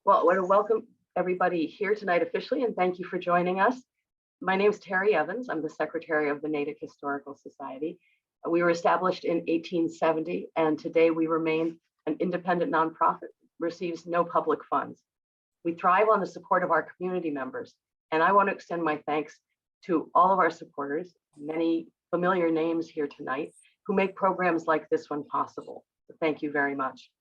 Well, I want to welcome everybody here tonight officially, and thank you for joining us. My name is Terry Evans. I'm the secretary of the Natick Historical Society. We were established in 1870, and today we remain an independent nonprofit, receives no public funds. We thrive on the support of our community members, and I want to extend my thanks to all of our supporters, many familiar names here tonight, who make programs like this one possible. So thank you very much.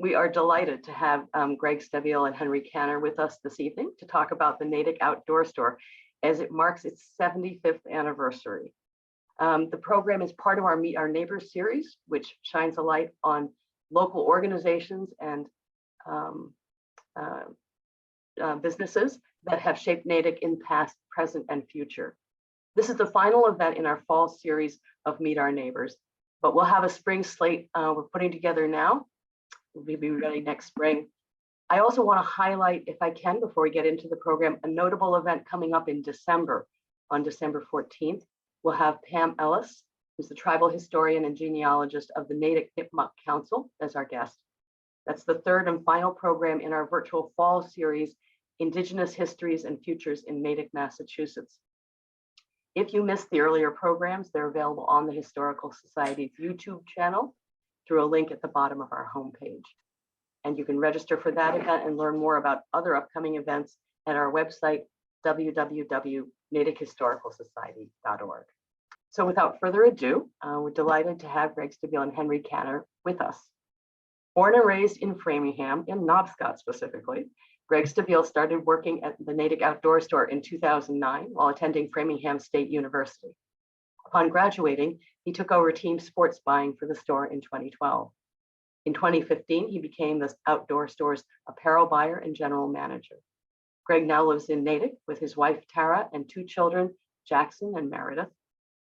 We are delighted to have Greg Stabile and Henry Canner with us this evening to talk about the Natick Outdoor Store as it marks its 75th anniversary. The program is part of our Meet Our Neighbors series, which shines a light on local organizations and businesses that have shaped Natick in past, present, and future. This is the final event in our fall series of Meet Our Neighbors, but we'll have a spring slate we're putting together now. We'll be ready next spring. I also want to highlight, if I can, before we get into the program, a notable event coming up in December. On December 14th, we'll have Pam Ellis, who's the tribal historian and genealogist of the Natick Nipmuc Council, as our guest. That's the third and final program in our virtual fall series, Indigenous Histories and Futures in Natick, Massachusetts. If you missed the earlier programs, they're available on the Historical Society's YouTube channel through a link at the bottom of our homepage. And you can register for that event and learn more about other upcoming events at our website, www.natickhistoricalsociety.org. So without further ado, we're delighted to have Greg Stabile and Henry Canner with us. Born and raised in Framingham, in Knobscott specifically, Greg Stabile started working at the Natick Outdoor Store in 2009 while attending Framingham State University. Upon graduating, he took over team sports buying for the store in 2012. In 2015, he became the outdoor store's apparel buyer and general manager. Greg now lives in Natick with his wife, Tara, and two children, Jackson and Meredith.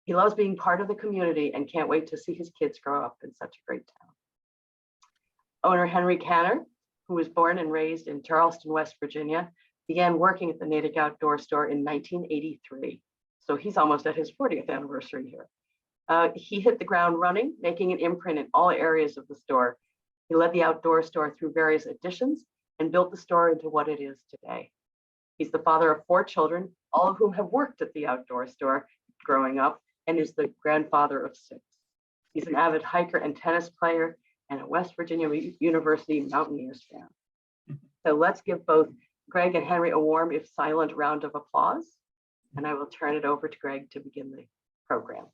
He loves being part of the community and can't wait to see his kids grow up in such a great town. Owner Henry Canner, who was born and raised in Charleston, West Virginia, began working at the Natick Outdoor Store in 1983. So he's almost at his 40th anniversary here. He hit the ground running, making an imprint in all areas of the store. He led the outdoor store through various additions and built the store into what it is today. He's the father of 4 children, all of whom have worked at the outdoor store growing up, and is the grandfather of 6. He's an avid hiker and tennis player and a West Virginia University Mountaineers fan. So let's give both Greg and Henry a warm, if silent, round of applause. And I will turn it over to Greg to begin the program.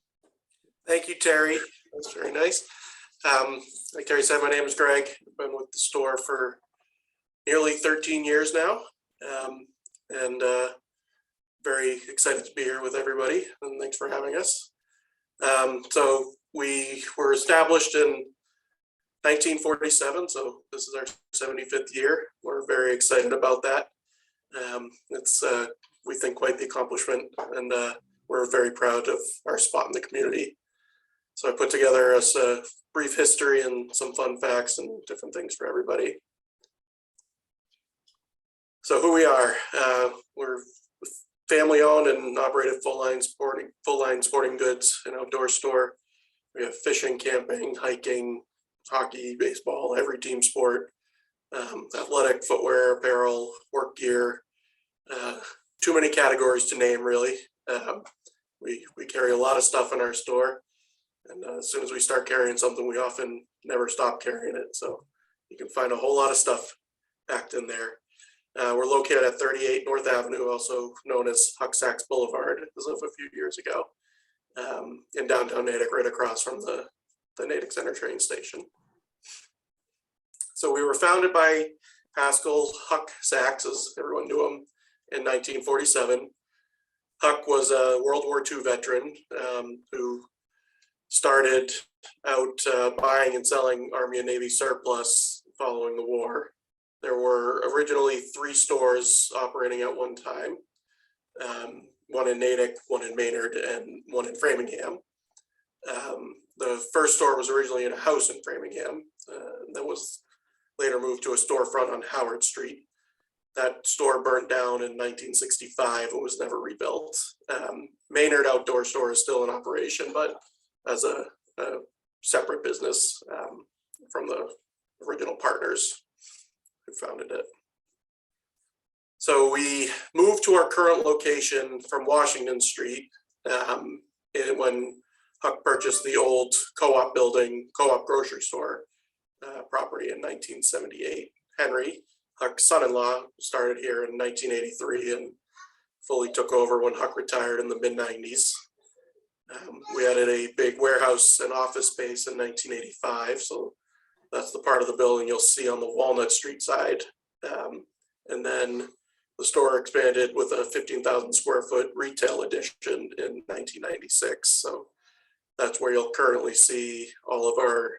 Thank you, Terry. That's very nice. Like Terry said, my name is Greg. I've been with the store for nearly 13 years now, and very excited to be here with everybody, and thanks for having us. So we were established in 1947, so this is our 75th year. We're very excited about that. It's we think quite the accomplishment, and we're very proud of our spot in the community. So I put together a brief history and some fun facts and different things for everybody. So who we are, we're family owned and operated full line sporting goods and outdoor store. We have fishing, camping, hiking, hockey, baseball, every team sport, athletic footwear, apparel, work gear. Too many categories to name, really. We carry a lot of stuff in our store, and as soon as we start carrying something, we often never stop carrying it. So you can find a whole lot of stuff packed in there. We're located at 38 North Avenue, also known as Huck-Sachs Boulevard, as of a few years ago, in downtown Natick, right across from the Natick Center train station. So we were founded by Haskell Huck-Sachs, as everyone knew him, in 1947. Huck was a World War II veteran who started out buying and selling Army and Navy surplus following the war. There were originally 3 stores operating at one time, one in Natick, one in Maynard, and one in Framingham. The first store was originally in a house in Framingham that was later moved to a storefront on Howard Street. That store burnt down in 1965 and was never rebuilt. Maynard Outdoor Store is still in operation, but as a separate business from the original partners who founded it. So we moved to our current location from Washington Street when Huck purchased the old co-op building, co-op grocery store property in 1978. Henry, Huck's son-in-law, started here in 1983 and fully took over when Huck retired in the mid-90s. We added a big warehouse and office space in 1985. So that's the part of the building you'll see on the Walnut Street side. And then the store expanded with a 15,000 square foot retail addition in 1996. So that's where you'll currently see all of our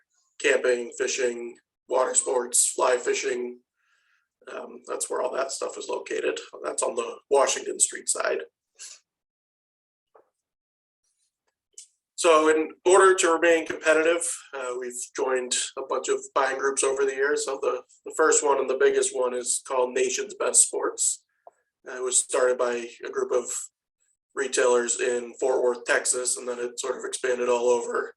camping, fishing, water sports, fly fishing. That's where all that stuff is located. That's on the Washington Street side. So in order to remain competitive, we've joined a bunch of buying groups over the years. So the first one and the biggest one is called Nation's Best Sports. It was started by a group of retailers in Fort Worth, Texas, and then it sort of expanded all over.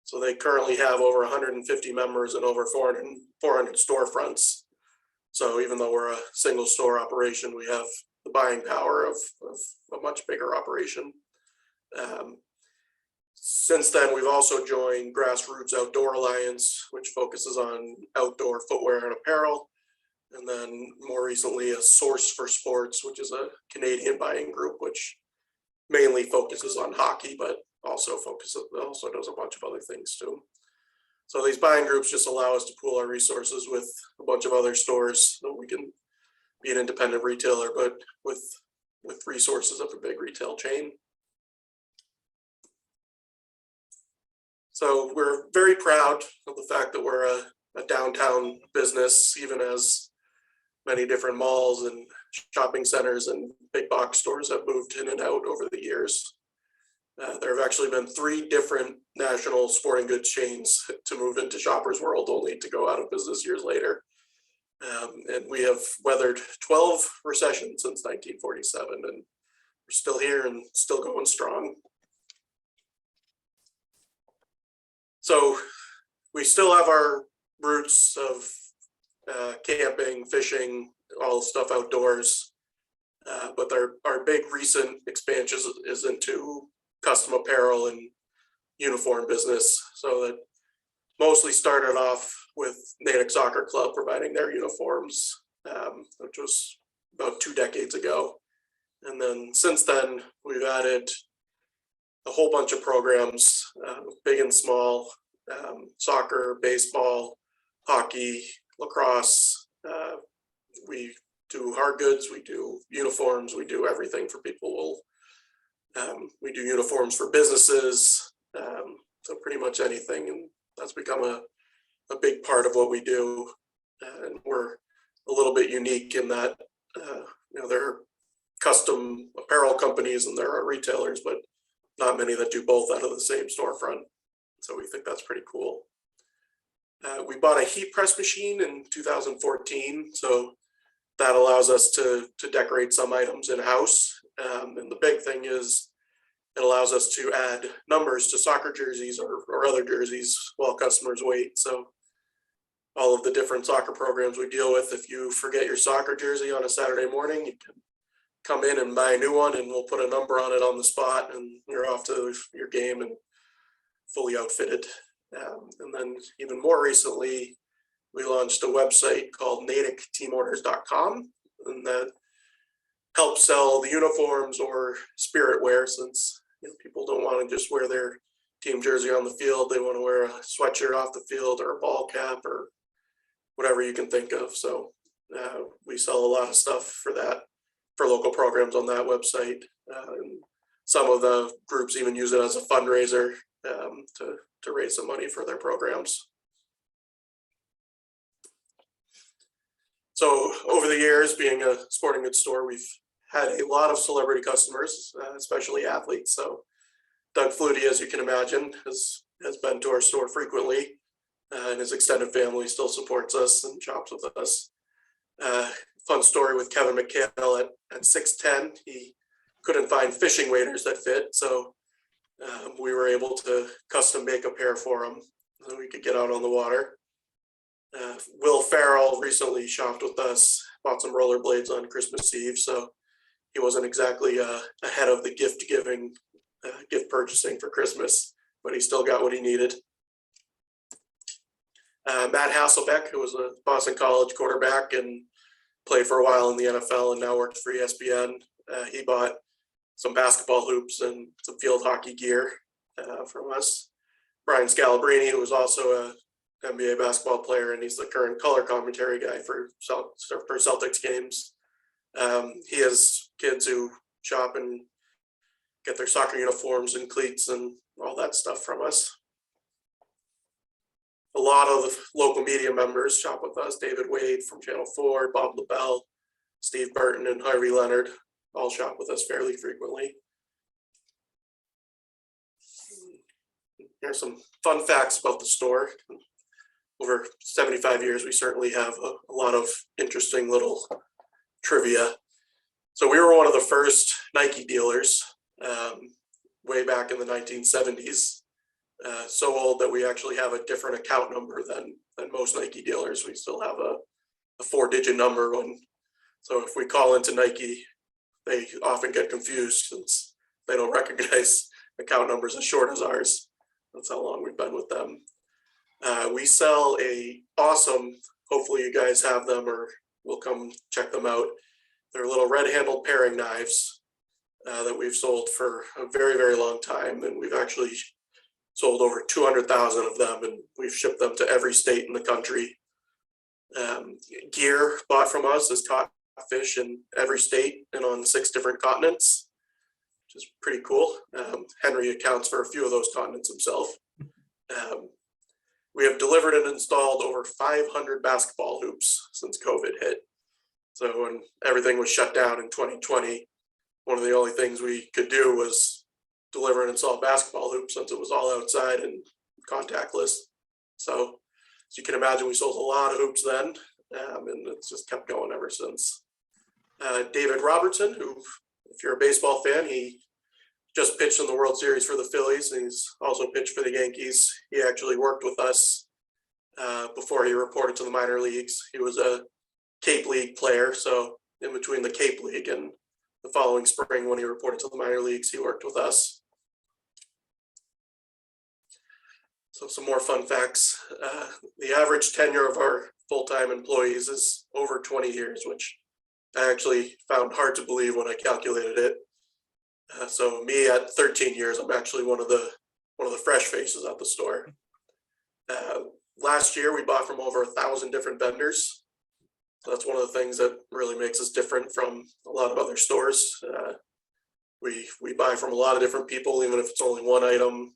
So they currently have over 150 members and over 400 storefronts. So even though we're a single store operation, we have the buying power of a much bigger operation. Since then, we've also joined Grassroots Outdoor Alliance, which focuses on outdoor footwear and apparel. And then more recently, a Source for Sports, which is a Canadian buying group, which mainly focuses on hockey, but also does a bunch of other things too. So these buying groups just allow us to pool our resources with a bunch of other stores so we can be an independent retailer, but with resources of a big retail chain. So we're very proud of the fact that we're a downtown business, even as many different malls and shopping centers and big box stores have moved in and out over the years. There have actually been 3 different national sporting goods chains to move into Shoppers World, only to go out of business years later. And we have weathered 12 recessions since 1947, and we're still here and still going strong. So we still have our roots of camping, fishing, all stuff outdoors, but our big recent expansion is into custom apparel and uniform business. So that mostly started off with Natick Soccer Club providing their uniforms, which was about 2 decades ago. And then since then, we've added a whole bunch of programs, big and small, soccer, baseball, hockey, lacrosse. We do hard goods, we do uniforms, we do everything for people. We do uniforms for businesses, so pretty much anything, and that's become a big part of what we do. And we're a little bit unique in that there are custom apparel companies and there are retailers, but not many that do both out of the same storefront. So we think that's pretty cool. We bought a heat press machine in 2014, so that allows us to decorate some items in-house. And the big thing is it allows us to add numbers to soccer jerseys or other jerseys while customers wait. So all of the different soccer programs we deal with, if you forget your soccer jersey on a Saturday morning, you can come in and buy a new one and we'll put a number on it on the spot and you're off to your game and fully outfitted. And then even more recently, we launched a website called NatickTeamOrders.com, and that helps sell the uniforms or spirit wear, since people don't want to just wear their team jersey on the field. They want to wear a sweatshirt off the field or a ball cap or whatever you can think of. So we sell a lot of stuff for that, for local programs on that website. And some of the groups even use it as a fundraiser to raise some money for their programs. So over the years, being a sporting goods store, we've had a lot of celebrity customers, especially athletes. So Doug Flutie, as you can imagine, has been to our store frequently, and his extended family still supports us and shops with us. Fun story with Kevin McHale at 6'10", he couldn't find fishing waders that fit, so we were able to custom make a pair for him so we could get out on the water. Will Farrell recently shopped with us, bought some rollerblades on Christmas Eve, so he wasn't exactly ahead of the gift giving, gift purchasing for Christmas, but he still got what he needed. Matt Hasselbeck, who was a Boston College quarterback and played for a while in the NFL and now works for ESPN, he bought some basketball hoops and some field hockey gear from us. Brian Scalabrini, who was also an NBA basketball player, and he's the current color commentary guy for Celtics games. He has kids who shop and get their soccer uniforms and cleats and all that stuff from us. A lot of the local media members shop with us. David Wade from Channel 4, Bob LaBelle, Steve Burton, and Harvey Leonard all shop with us fairly frequently. Here's some fun facts about the store. Over 75 years, we certainly have a lot of interesting little trivia. So we were one of the first Nike dealers way back in the 1970s. So old that we actually have a different account number than most Nike dealers. We still have a 4-digit number so if we call into Nike, they often get confused since they don't recognize account numbers as short as ours. That's how long we've been with them. We sell a awesome, hopefully you guys have them or will come check them out. They're little red-handled paring knives that we've sold for a very, very long time. And we've actually sold over 200,000 of them, and we've shipped them to every state in the country. Gear bought from us is caught fish in every state and on 6 different continents, which is pretty cool. Henry accounts for a few of those continents himself. We have delivered and installed over 500 basketball hoops since COVID hit. So when everything was shut down in 2020, one of the only things we could do was deliver and install basketball hoops since it was all outside and contactless. So as you can imagine, we sold a lot of hoops then, and it's just kept going ever since. David Robertson, who, if you're a baseball fan, he just pitched in the World Series for the Phillies, and he's also pitched for the Yankees. He actually worked with us before he reported to the minor leagues. He was a Cape League player, so in between the Cape League and the following spring when he reported to the minor leagues, he worked with us. So some more fun facts. The average tenure of our full-time employees is over 20 years, which I actually found hard to believe when I calculated it. So me at 13 years, I'm actually one of the fresh faces at the store. Last year, we bought from over 1,000 different vendors. So that's one of the things that really makes us different from a lot of other stores. We buy from a lot of different people, even if it's only one item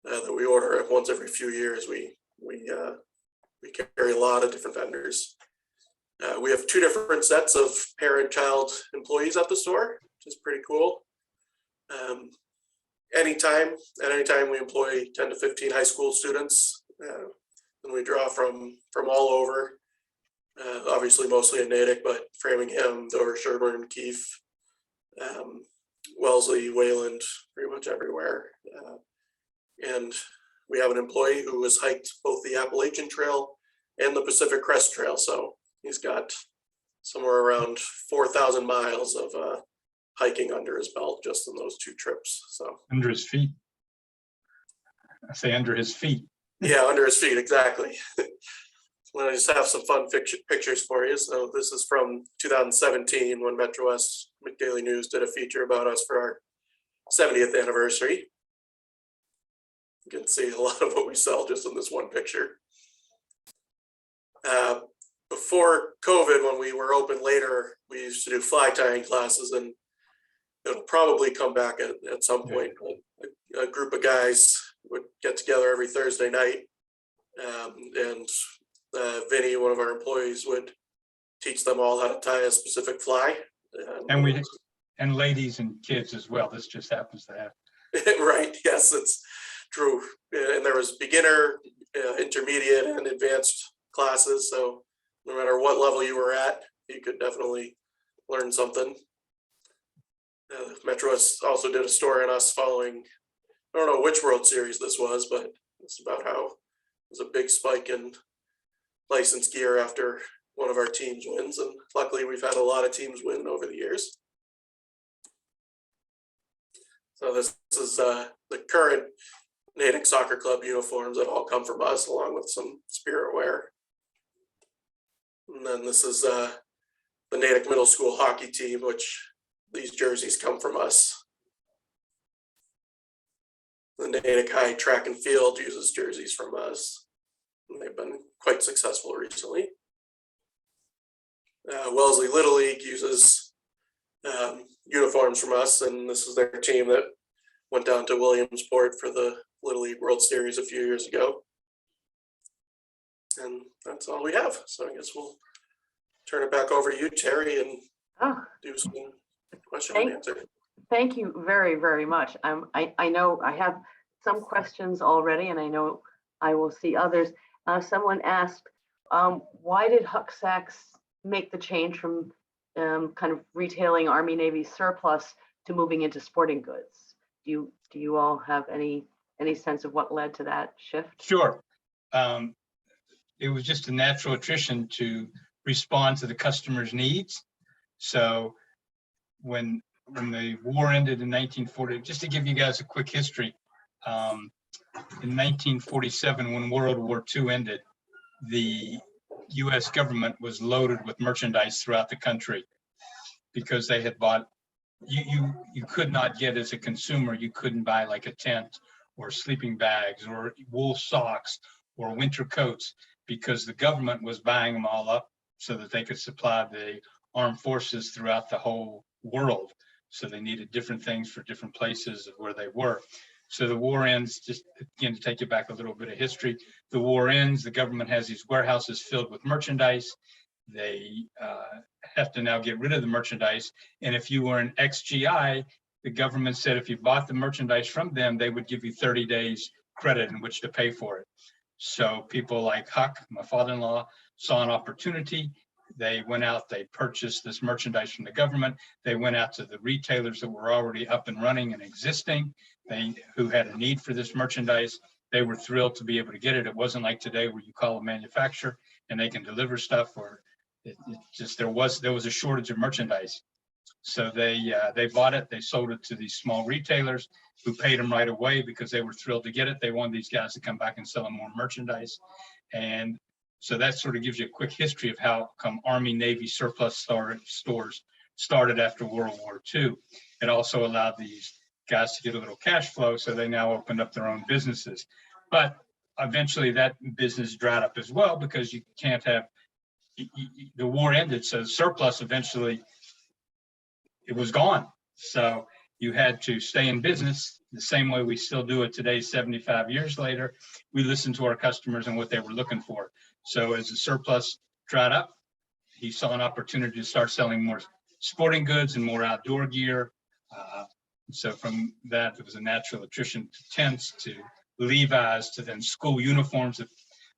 that we order once every few years. We carry a lot of different vendors. We have 2 different sets of parent-child employees at the store, which is pretty cool. At any time, we employ 10 to 15 high school students, and we draw from all over. Obviously, mostly in Natick, but Framingham, Dover, Sherburne, Keefe, Wellesley, Wayland, pretty much everywhere. And we have an employee who has hiked both the Appalachian Trail and the Pacific Crest Trail. So he's got somewhere around 4,000 miles of hiking under his belt just in those 2 trips. So under his feet. I say under his feet. Yeah, under his feet, exactly. I just have some fun pictures for you. So this is from 2017 when Metro West Daily News did a feature about us for our 70th anniversary. You can see a lot of what we sell just in this one picture. Before COVID, when we were open later, we used to do fly tying classes, and it'll probably come back at some point. A group of guys would get together every Thursday night, and Vinny, one of our employees, would teach them all how to tie a specific fly. And ladies and kids as well. This just happens to happen. Right. Yes, it's true. And there was beginner, intermediate, and advanced classes. So no matter what level you were at, you could definitely learn something. Metro also did a story on us following, I don't know which World Series this was, but it's about how there's a big spike in licensed gear after one of our teams wins, and luckily we've had a lot of teams win over the years. So this is the current Natick Soccer Club uniforms that all come from us, along with some spirit wear. And then this is the Natick Middle School hockey team, which these jerseys come from us. The Natick High Track and Field uses jerseys from us, and they've been quite successful recently. Wellesley Little League uses uniforms from us, and this is their team that went down to Williamsport for the Little League World Series a few years ago. And that's all we have. So I guess we'll turn it back over to you, Terry, and do some question and answer. Thank you very, very much. I know I have some questions already, and I know I will see others. Someone asked, why did Huck Sachs make the change from kind of retailing Army Navy surplus to moving into sporting goods? Do you all have any sense of what led to that shift? Sure. It was just a natural attrition to respond to the customer's needs. So when the war ended in 1940, just to give you guys a quick history, in 1947, when World War II ended, the US government was loaded with merchandise throughout the country because they had bought, you could not get, as a consumer, you couldn't buy like a tent or sleeping bags or wool socks or winter coats, because the government was buying them all up so that they could supply the armed forces throughout the whole world. So they needed different things for different places of where they were. So the war ends, just again, to take you back a little bit of history, the war ends, the government has these warehouses filled with merchandise. They have to now get rid of the merchandise. And if you were an ex-GI, the government said if you bought the merchandise from them, they would give you 30 days credit in which to pay for it. So people like Huck, my father-in-law, saw an opportunity. They went out, they purchased this merchandise from the government. They went out to the retailers that were already up and running and existing, who had a need for this merchandise. They were thrilled to be able to get it. It wasn't like today where you call a manufacturer and they can deliver stuff, or there was a shortage of merchandise. So they bought it, they sold it to these small retailers who paid them right away because they were thrilled to get it. They wanted these guys to come back and sell them more merchandise. And so that sort of gives you a quick history of how come Army Navy surplus stores started after World War II. It also allowed these guys to get a little cash flow, so they now opened up their own businesses. But eventually that business dried up as well, because you can't have, the war ended, so surplus eventually, it was gone. So you had to stay in business the same way we still do it today, 75 years later. We listened to our customers and what they were looking for. So as the surplus dried up, he saw an opportunity to start selling more sporting goods and more outdoor gear. So from that, there was a natural attrition to tents, to Levi's, to then school uniforms.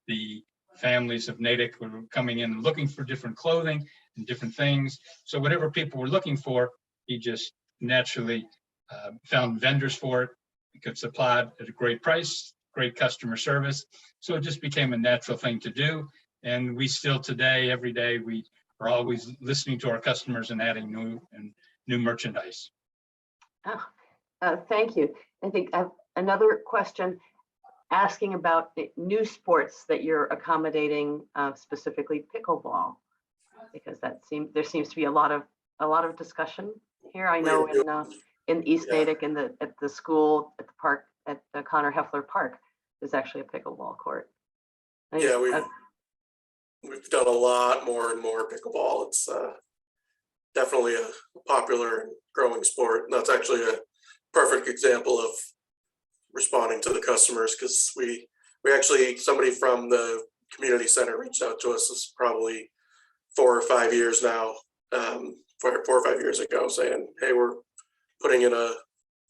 The families of Natick were coming in and looking for different clothing and different things. So whatever people were looking for, he just naturally found vendors for it. He could supply it at a great price, great customer service. So it just became a natural thing to do. And we still today, every day, we are always listening to our customers and adding new merchandise. Thank you. I think I have another question asking about the new sports that you're accommodating, specifically pickleball, because there seems to be a lot of discussion here. I know in East Natick, at the school, at the park, at the Connor Heffler Park, there's actually a pickleball court. Yeah, we've done a lot more and more pickleball. It's definitely a popular and growing sport. And that's actually a perfect example of responding to the customers, because we actually, somebody from the community center reached out to us. This is probably 4 or 5 years now, 4 or 5 years ago, saying, hey, we're putting in a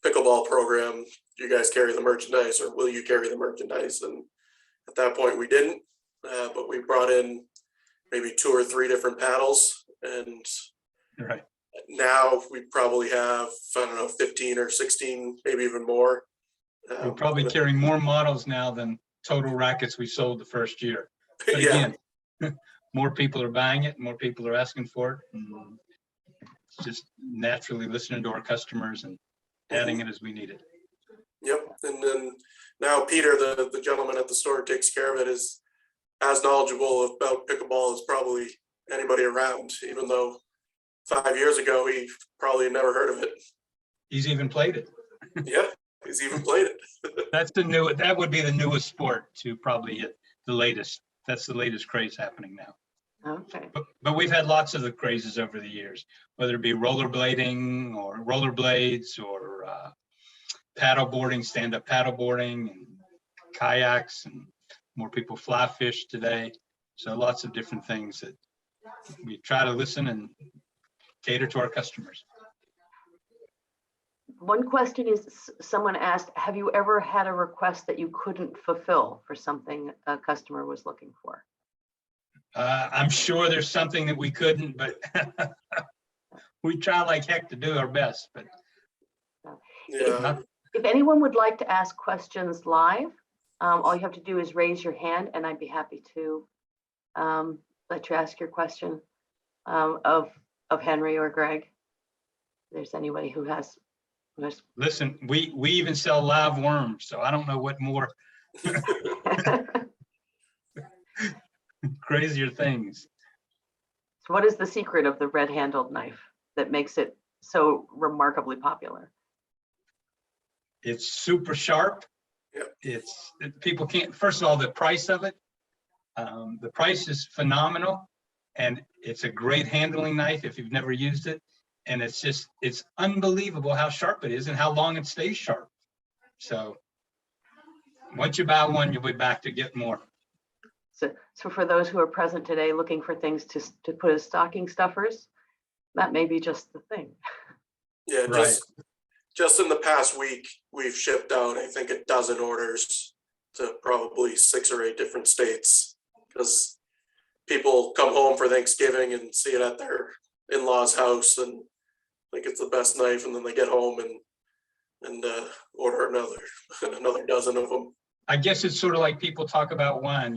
pickleball program. Do you guys carry the merchandise, or will you carry the merchandise? And at that point we didn't, but we brought in maybe 2 or 3 different paddles, and Right. Now we probably have, I don't know, 15 or 16, maybe even more. We're probably carrying more models now than total rackets we sold the first year. But Yeah. again, more people are buying it, more people are asking for it. And it's just naturally listening to our customers and adding it as we need it. Yep. And then now Peter, the gentleman at the store who takes care of it, is as knowledgeable about pickleball as probably anybody around, even though 5 years ago he probably never heard of it. He's even played it. Yeah, he's even played it. That would be the newest sport to probably hit the latest. That's the latest craze happening now. Okay. But we've had lots of the crazes over the years, whether it be rollerblading or rollerblades or paddleboarding, stand-up paddleboarding, and kayaks, and more people fly fish today. So lots of different things that we try to listen and cater to our customers. One question is, someone asked, have you ever had a request that you couldn't fulfill for something a customer was looking for? I'm sure there's something that we couldn't, but we try like heck to do our best. But Yeah. If anyone would like to ask questions live, all you have to do is raise your hand and I'd be happy to let you ask your question of Henry or Greg. If there's anybody who has. Listen, we even sell live worms, so I don't know what more crazier things. So what is the secret of the red-handled knife that makes it so remarkably popular? It's super sharp. Yep. People can't, first of all, the price of it. The price is phenomenal, and it's a great handling knife if you've never used it. And it's unbelievable how sharp it is and how long it stays sharp. So once you buy one, you'll be back to get more. So for those who are present today looking for things to put as stocking stuffers, that may be just the thing. Yeah, Right. Just in the past week, we've shipped out, I think, 12 orders to probably 6 or 8 different states, because people come home for Thanksgiving and see it at their in-laws' house and think it's the best knife, and then they get home and order another dozen of them. I guess it's sort of like people talk about wine.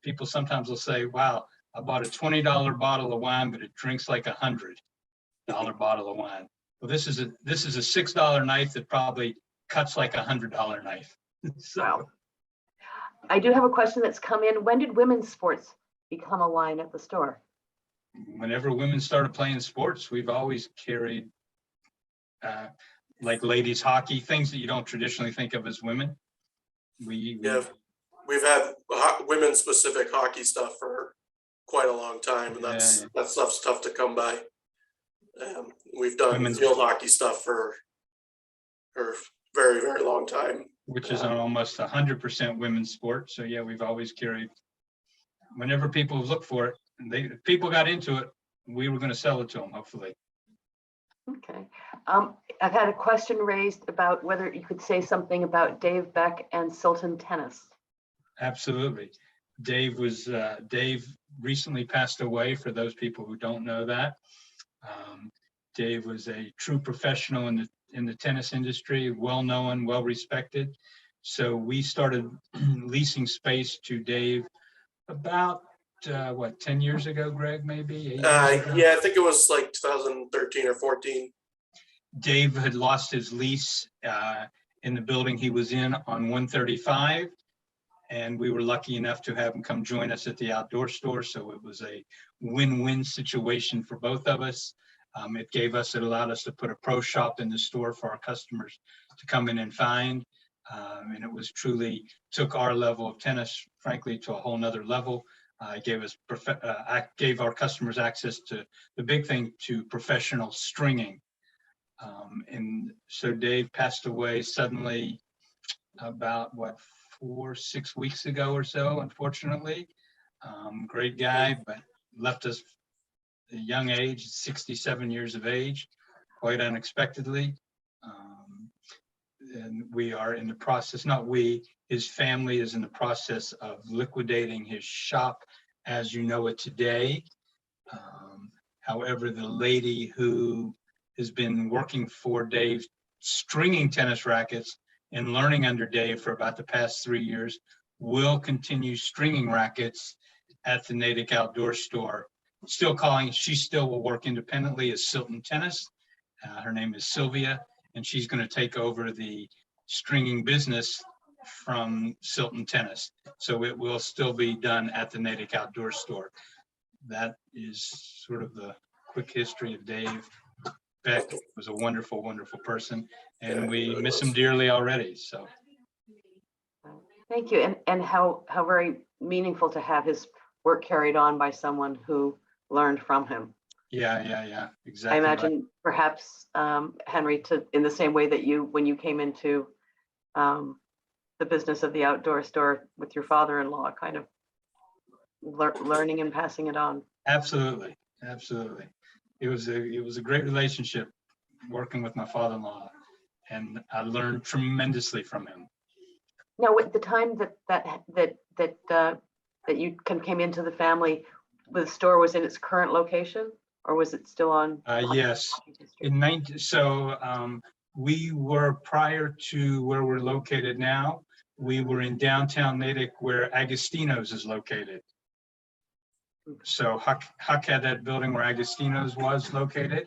People sometimes will say, wow, I bought a $20 bottle of wine, but it drinks like $100 bottle of wine. Well, this is a $6 knife that probably cuts like $100 knife. So, Wow. I do have a question that's come in. When did women's sports become a line at the store? whenever women started playing sports, we've always carried like ladies hockey, things that you don't traditionally think of as women. We've had women specific hockey stuff for quite a long time, and that stuff's tough to come by. We've done women's field hockey stuff for a very, very long time, which is an almost 100% women's sport. So yeah, we've always carried, whenever people look for it, if people got into it, we were going to sell it to them, hopefully. Okay. I've had a question raised about whether you could say something about Dave Beck and Silton Tennis. Absolutely. Dave recently passed away, for those people who don't know that. Dave was a true professional in the tennis industry, well-known, well-respected. So we started leasing space to Dave about 10 years ago, Greg, maybe? Yeah, I think it was like 2013 or 14. Dave had lost his lease in the building he was in on 135, and we were lucky enough to have him come join us at the outdoor store. So it was a win-win situation for both of us. It allowed us to put a pro shop in the store for our customers to come in and find. And it was truly took our level of tennis, frankly, to a whole nother level. Gave our customers access to the big thing, to professional stringing. And so Dave passed away suddenly about 4-6 weeks ago or so, unfortunately. Great guy, but left us at a young age, 67 years of age, quite unexpectedly. And we are in the process, his family is in the process of liquidating his shop as you know it today. However, the lady who has been working for Dave, stringing tennis rackets and learning under Dave for about the past 3 years, will continue stringing rackets at the Natick Outdoor Store. Still calling, she still will work independently as Silton Tennis. Her name is Sylvia, and she's going to take over the stringing business from Silton Tennis. So it will still be done at the Natick Outdoor Store. That is sort of the quick history of Dave. Beck was a wonderful, wonderful person, and we miss him dearly already. So Thank you. And how very meaningful to have his work carried on by someone who learned from him. Yeah, exactly. I imagine perhaps, Henry, in the same way that when you came into the business of the outdoor store with your father-in-law, kind of learning and passing it on. Absolutely. It was a great relationship working with my father-in-law, and I learned tremendously from him. Now, at the time that you came into the family, the store was in its current location, or was it still on? Yes, we were, prior to where we're located now, we were in downtown Natick where Agostino's is located. So Huck had that building where Agostino's was located.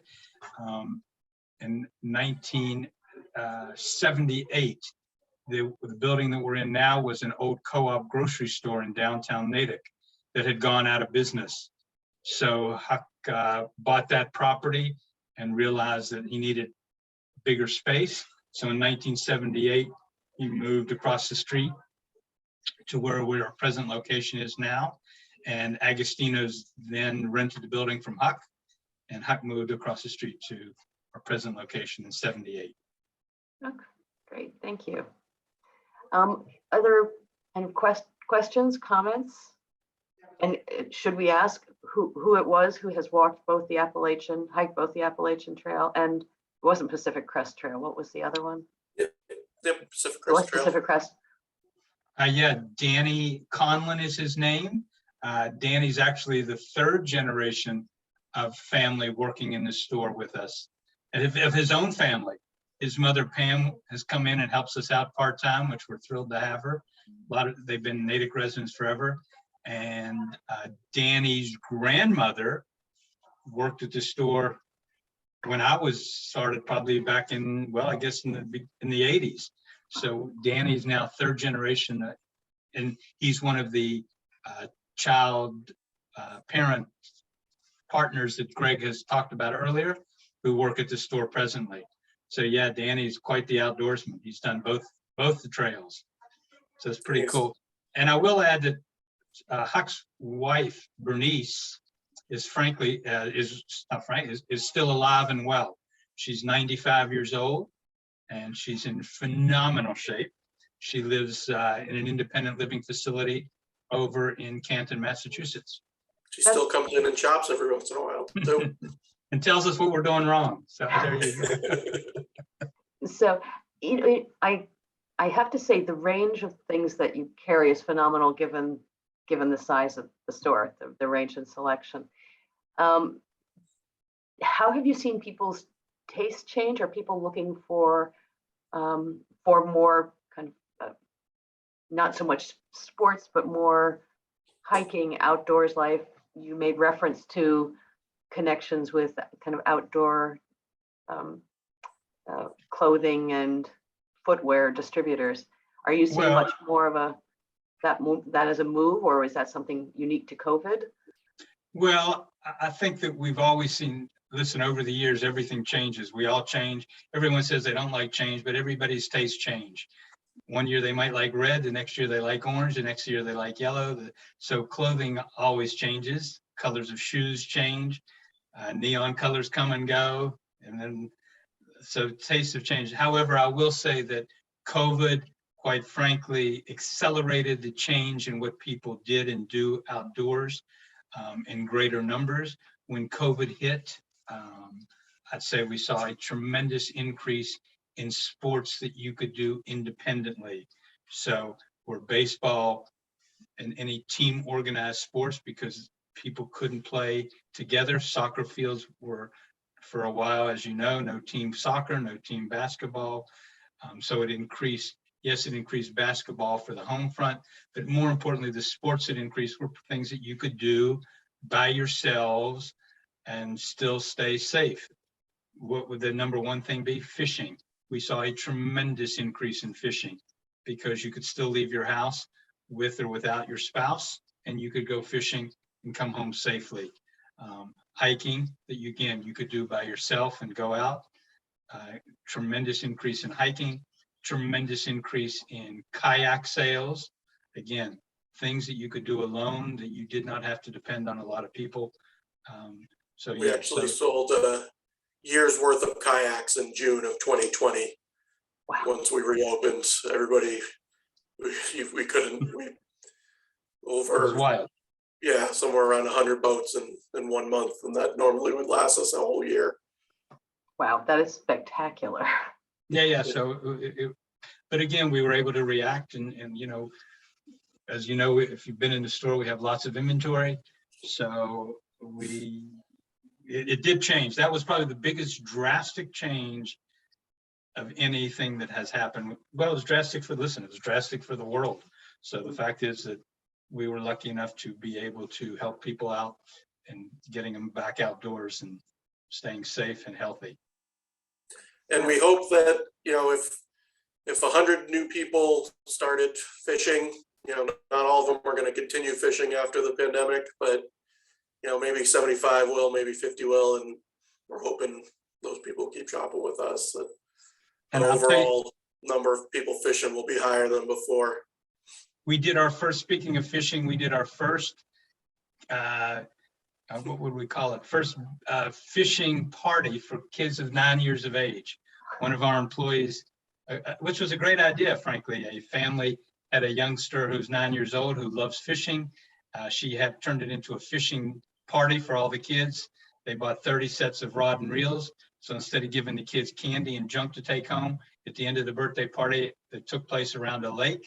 In 1978, the building that we're in now was an old co-op grocery store in downtown Natick that had gone out of business. So Huck bought that property and realized that he needed bigger space. So in 1978, he moved across the street to where our present location is now. And Agostino's then rented the building from Huck, and Huck moved across the street to our present location in 78. Okay, great, thank you. Other questions, comments? And should we ask who it was who has walked hiked both the Appalachian Trail, and it wasn't Pacific Crest Trail, what was the other one? The Pacific Crest Trail. Pacific Crest. Yeah, Danny Conlon is his name. Danny's actually the third generation of family working in the store with us, and of his own family. His mother Pam has come in and helps us out part-time, which we're thrilled to have her. They've been Natick residents forever. And Danny's grandmother worked at the store when I was started, probably back in, well, I guess in the 80s. So Danny's now third generation, and he's one of the child parent partners that Greg has talked about earlier, who work at the store presently. So yeah, Danny's quite the outdoorsman. He's done both the trails. So it's pretty cool. And I will add that Huck's wife, Bernice, is still alive and well. She's 95 years old, and she's in phenomenal shape. She lives in an independent living facility over in Canton, Massachusetts. She still comes in and chops every once in a while, too. And tells us what we're doing wrong. So there you go. So, I have to say the range of things that you carry is phenomenal, given the size of the store, the range and selection. How have you seen people's taste change? Are people looking for more kind of not so much sports, but more hiking, outdoors life? You made reference to connections with kind of outdoor clothing and footwear distributors. Are you seeing much more of that as a move, or is that something unique to COVID? Well, I think that we've always seen, listen, over the years, everything changes. We all change. Everyone says they don't like change, but everybody's tastes change. One year they might like red, the next year they like orange, the next year they like yellow. So clothing always changes. Colors of shoes change. Neon colors come and go. And then, so tastes have changed. However, I will say that COVID, quite frankly, accelerated the change in what people did and do outdoors in greater numbers. When COVID hit, I'd say we saw a tremendous increase in sports that you could do independently. So where baseball and any team organized sports, because people couldn't play together. Soccer fields were, for a while, as you know, no team soccer, no team basketball. So it increased Yes, it increased basketball for the home front, but more importantly, the sports that increased were things that you could do by yourselves and still stay safe. What would the number one thing be? Fishing. We saw a tremendous increase in fishing because you could still leave your house with or without your spouse, and you could go fishing and come home safely. Hiking that you could do by yourself and go out. Tremendous increase in hiking, tremendous increase in kayak sales. Again, things that you could do alone that you did not have to depend on a lot of people. So We yeah, actually sold a year's worth of kayaks in June of 2020. Wow. Once we reopened, everybody, we couldn't, it was wild. yeah, somewhere around 100 boats in 1 month, and that normally would last us a whole year. Wow, that is spectacular. Yeah. So, but again, we were able to react, and as you know, if you've been in the store, we have lots of inventory. So it did change. That was probably the biggest drastic change of anything that has happened. Well, it was drastic it was drastic for the world. So the fact is that we were lucky enough to be able to help people out and getting them back outdoors and staying safe and healthy. And we hope that, if 100 new people started fishing, not all of them are going to continue fishing after the pandemic, but, maybe 75 will, maybe 50 will. And we're hoping those people keep shopping with us. That And the overall number of people fishing will be higher than before. We did our first, speaking of fishing, we did our first, what would we call it? First fishing party for kids of 9 years of age. One of our employees, which was a great idea, frankly. A family had a youngster who's 9 years old who loves fishing. She had turned it into a fishing party for all the kids. They bought 30 sets of rod and reels. So instead of giving the kids candy and junk to take home, at the end of the birthday party that took place around a lake,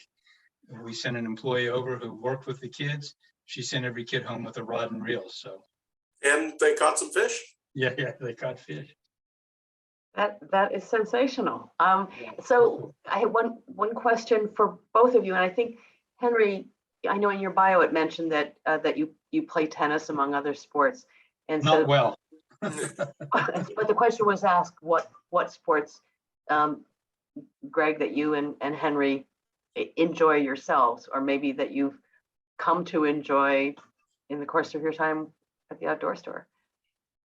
we sent an employee over who worked with the kids. She sent every kid home with a rod and reel. So, And they caught some fish. yeah, they caught fish. That is sensational. So I have one question for both of you, and I think Henry, I know in your bio it mentioned that that you play tennis among other sports, and Not so well. but the question was asked what sports, Greg, that you and Henry enjoy yourselves, or maybe that you've come to enjoy in the course of your time at the outdoor store.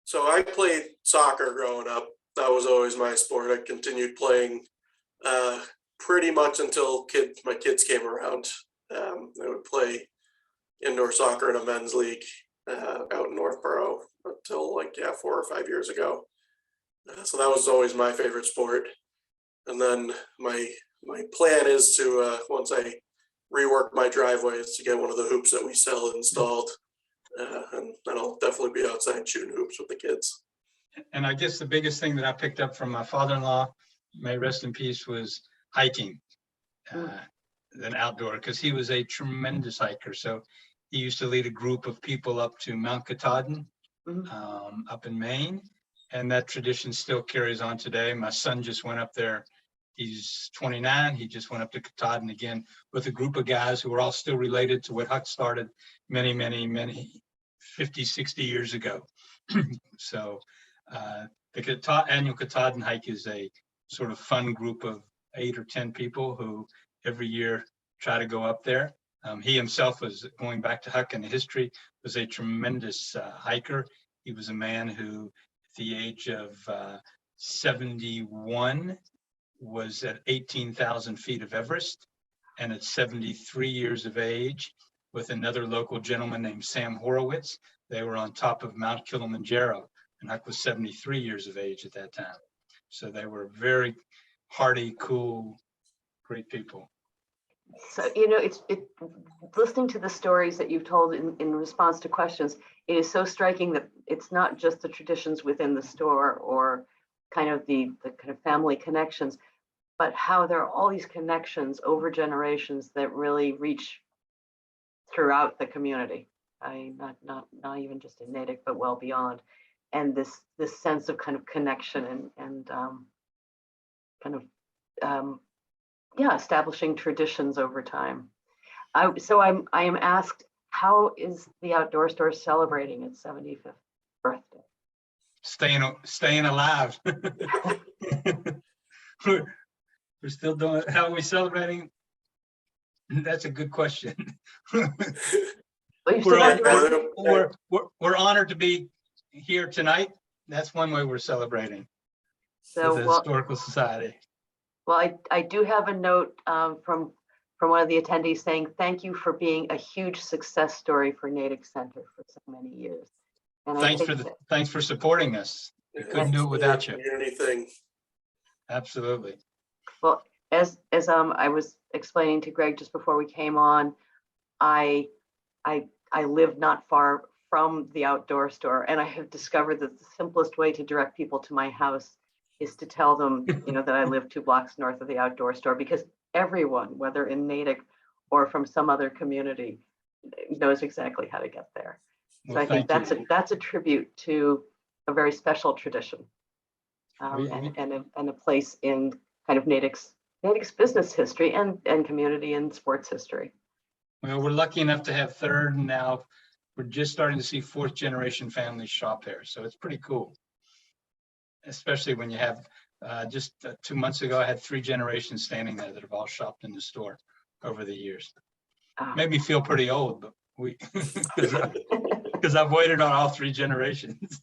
So I played soccer growing up. That was always my sport. I continued playing pretty much until my kids came around. I would play indoor soccer in a men's league out in Northborough until 4 or 5 years ago. So that was always my favorite sport. And then my plan is to, once I rework my driveway, is to get one of the hoops that we sell installed. And then I'll definitely be outside shooting hoops with the kids. And I guess the biggest thing that I picked up from my father-in-law, may rest in peace, was hiking, an outdoor, because he was a tremendous hiker. So he used to lead a group of people up to Mount Katahdin, up in Maine. And that tradition still carries on today. My son just went up there. He's 29. He just went up to Katahdin again with a group of guys who were all still related to what Huck started many 50, 60 years ago. So the annual Katahdin hike is a sort of fun group of 8 or 10 people who every year try to go up there. He himself was, going back to Huck and the history, was a tremendous hiker. He was a man who, at the age of 71, was at 18,000 feet of Everest, and at 73 years of age, with another local gentleman named Sam Horowitz, they were on top of Mount Kilimanjaro, and Huck was 73 years of age at that time. So they were very hardy, cool, great people. So, listening to the stories that you've told in response to questions, it is so striking that it's not just the traditions within the store or kind of the kind of family connections, but how there are all these connections over generations that really reach throughout the community. Not even just in Natick, but well beyond. And this sense of kind of connection and kind of yeah, establishing traditions over time. I am asked, how is the Outdoor Store celebrating its 75th birthday? Staying alive. We're still doing, how are we celebrating? That's a good question. Well, you still got your- We're honored to be here tonight. That's one way we're celebrating so, with the well, Historical Society. well, I do have a note from one of the attendees saying, thank you for being a huge success story for Natick Center for so many years. And Thanks for supporting us. We couldn't do it without you. Community thing. Absolutely. Well, as I was explaining to Greg just before we came on, I live not far from the Outdoor Store, and I have discovered that the simplest way to direct people to my house is to tell them, that I live 2 blocks north of the Outdoor Store, because everyone, whether in Natick or from some other community, knows exactly how to get there. So Well, I think thank you. that's a tribute to a very special tradition, and a place in kind of Natick's business history and community and sports history. Well, we're lucky enough to have third, and now we're just starting to see 4th generation families shop there. So it's pretty cool. Especially when you have, just 2 months ago, I had 3 generations standing there that have all shopped in the store over the years. Made me feel pretty old, but because I've waited on all 3 generations.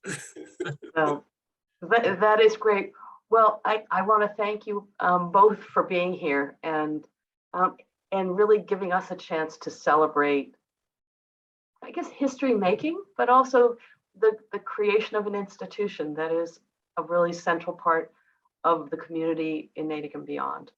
So that is great. Well, I want to thank you both for being here and really giving us a chance to celebrate, I guess, history making, but also the creation of an institution that is a really central part of the community in Natick and beyond.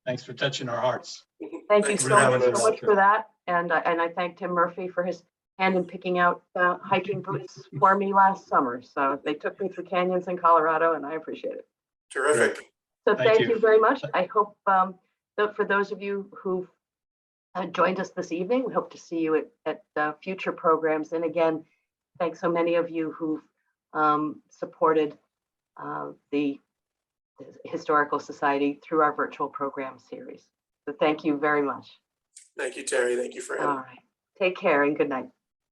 Thanks for touching our hearts. Thank you Thanks for so having us. much for that. And I thank Tim Murphy for his hand in picking out hiking boots for me last summer. So they took me through canyons in Colorado, and I appreciate it. Terrific. So Thank thank you. you very much. I hope that for those of you who've joined us this evening, we hope to see you at future programs. And again, thanks so many of you who've supported the Historical Society through our virtual program series. So thank you very much. Thank you, Terry. Thank you, Fran. All right. Take care and good night.